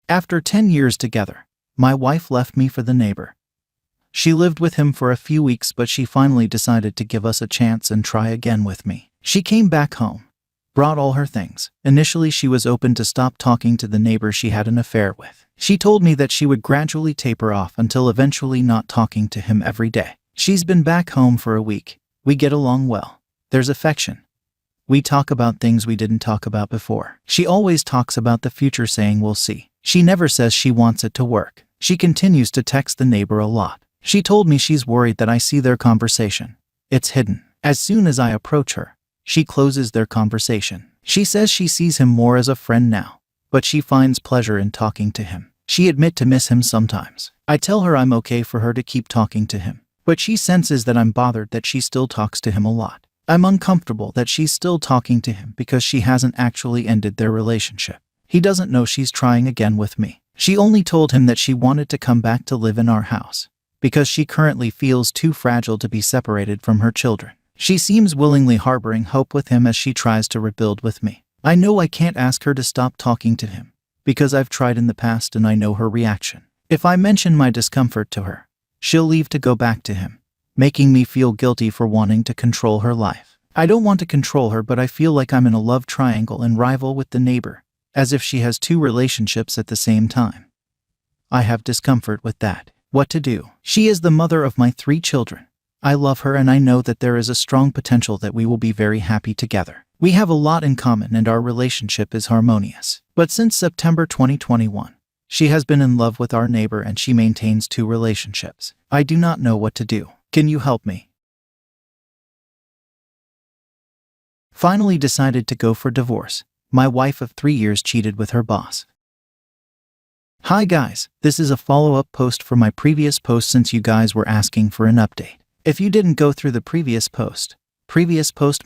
After 10 years together, my wife left me for the neighbor. She lived with him for a few weeks, but she finally decided to give us a chance and try again with me. She came back home, brought all her things. Initially, she was open to stop talking to the neighbor she had an affair with. She told me that she would gradually taper off until eventually not talking to him every day. She's been back home for a week. We get along well. There's affection. We talk about things we didn't talk about before. She always talks about the future, saying we'll see. She never says she wants it to work. She continues to text the neighbor a lot. She told me she's worried that I see their conversation. It's hidden. As soon as I approach her, she closes their conversation. She says she sees him more as a friend now, but she finds pleasure in talking to him. She admits to miss him sometimes. I tell her I'm okay for her to keep talking to him, but she senses that I'm bothered that she still talks to him a lot. I'm uncomfortable that she's still talking to him because she hasn't actually ended their relationship. He doesn't know she's trying again with me. She only told him that she wanted to come back to live in our house because she currently feels too fragile to be separated from her children. She seems willingly harboring hope with him as she tries to rebuild with me. I know I can't ask her to stop talking to him because I've tried in the past and I know her reaction. If I mention my discomfort to her, she'll leave to go back to him, making me feel guilty for wanting to control her life. I don't want to control her, but I feel like I'm in a love triangle and rival with the neighbor, as if she has two relationships at the same time. I have discomfort with that. What to do? She is the mother of my 3 children. I love her and I know that there is a strong potential that we will be very happy together. We have a lot in common and our relationship is harmonious. But since September 2021, she has been in love with our neighbor and she maintains 2 relationships. I do not know what to do. Can you help me? Finally decided to go for divorce. My wife of 3 years cheated with her boss. Hi guys, this is a follow-up post for my previous post since you guys were asking for an update. If you didn't go through the previous post,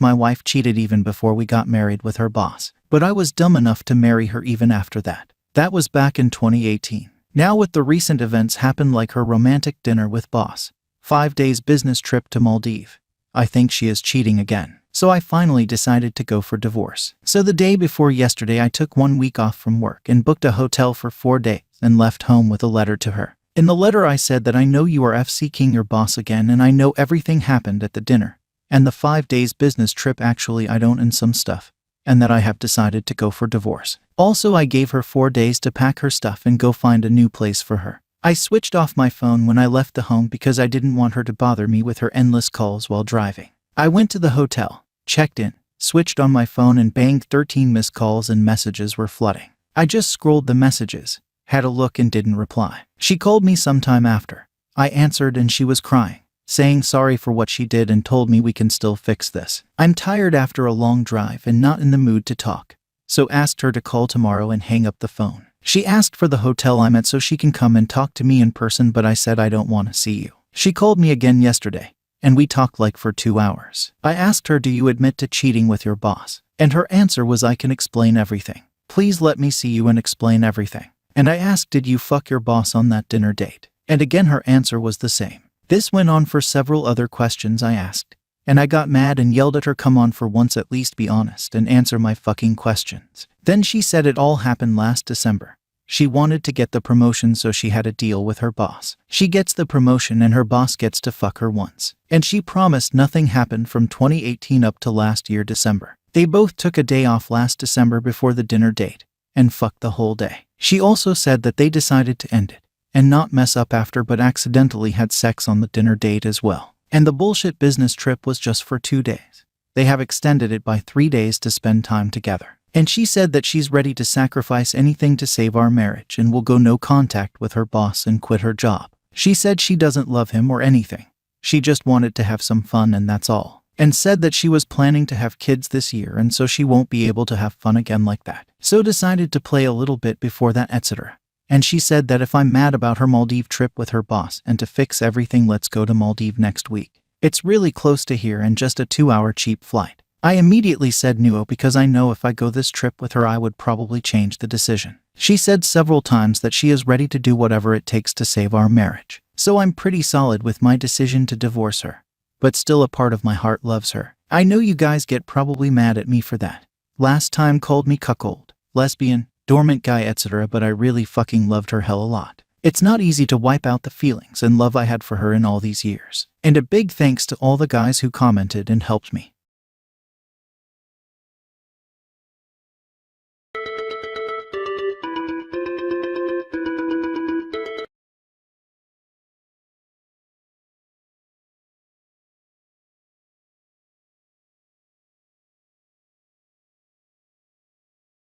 my wife cheated even before we got married with her boss. But I was dumb enough to marry her even after that. That was back in 2018. Now with the recent events happened like her romantic dinner with boss, 5 days business trip to Maldives, I think she is cheating again. So I finally decided to go for divorce. So the day before yesterday I took 1 week off from work and booked a hotel for 4 days and left home with a letter to her. In the letter I said that I know you are seeking your boss again and I know everything happened at the dinner and the 5 days business trip, actually I don't, and some stuff, and that I have decided to go for divorce. Also I gave her 4 days to pack her stuff and go find a new place for her. I switched off my phone when I left the home because I didn't want her to bother me with her endless calls while driving. I went to the hotel, checked in, switched on my phone and banged 13 missed calls and messages were flooding. I just scrolled the messages, had a look and didn't reply. She called me sometime after. I answered and she was crying, saying sorry for what she did and told me we can still fix this. I'm tired after a long drive and not in the mood to talk, so asked her to call tomorrow and hang up the phone. She asked for the hotel I'm at so she can come and talk to me in person, but I said I don't want to see you. She called me again yesterday, and we talked like for 2 hours. I asked her, do you admit to cheating with your boss? And her answer was, I can explain everything. Please let me see you and explain everything. And I asked, did you fuck your boss on that dinner date? And again her answer was the same. This went on for several other questions I asked, and I got mad and yelled at her, come on, for once at least be honest and answer my fucking questions. Then she said it all happened last December. She wanted to get the promotion, so she had a deal with her boss. She gets the promotion and her boss gets to fuck her once. And she promised nothing happened from 2018 up to last year December. They both took a day off last December before the dinner date and fucked the whole day. She also said that they decided to end it and not mess up after, but accidentally had sex on the dinner date as well. And the bullshit business trip was just for 2 days. They have extended it by 3 days to spend time together. And she said that she's ready to sacrifice anything to save our marriage and will go no contact with her boss and quit her job. She said she doesn't love him or anything. She just wanted to have some fun and that's all. And said that she was planning to have kids this year and so she won't be able to have fun again like that. So decided to play a little bit before that, etc. And she said that if I'm mad about her Maldives trip with her boss and to fix everything, let's go to Maldives next week. It's really close to here and just a 2-hour cheap flight. I immediately said no, because I know if I go this trip with her I would probably change the decision. She said several times that she is ready to do whatever it takes to save our marriage. So I'm pretty solid with my decision to divorce her. But still a part of my heart loves her. I know you guys get probably mad at me for that. Last time called me cuckold, lesbian, dormant guy, etc., but I really fucking loved her hell a lot. It's not easy to wipe out the feelings and love I had for her in all these years. And a big thanks to all the guys who commented and helped me.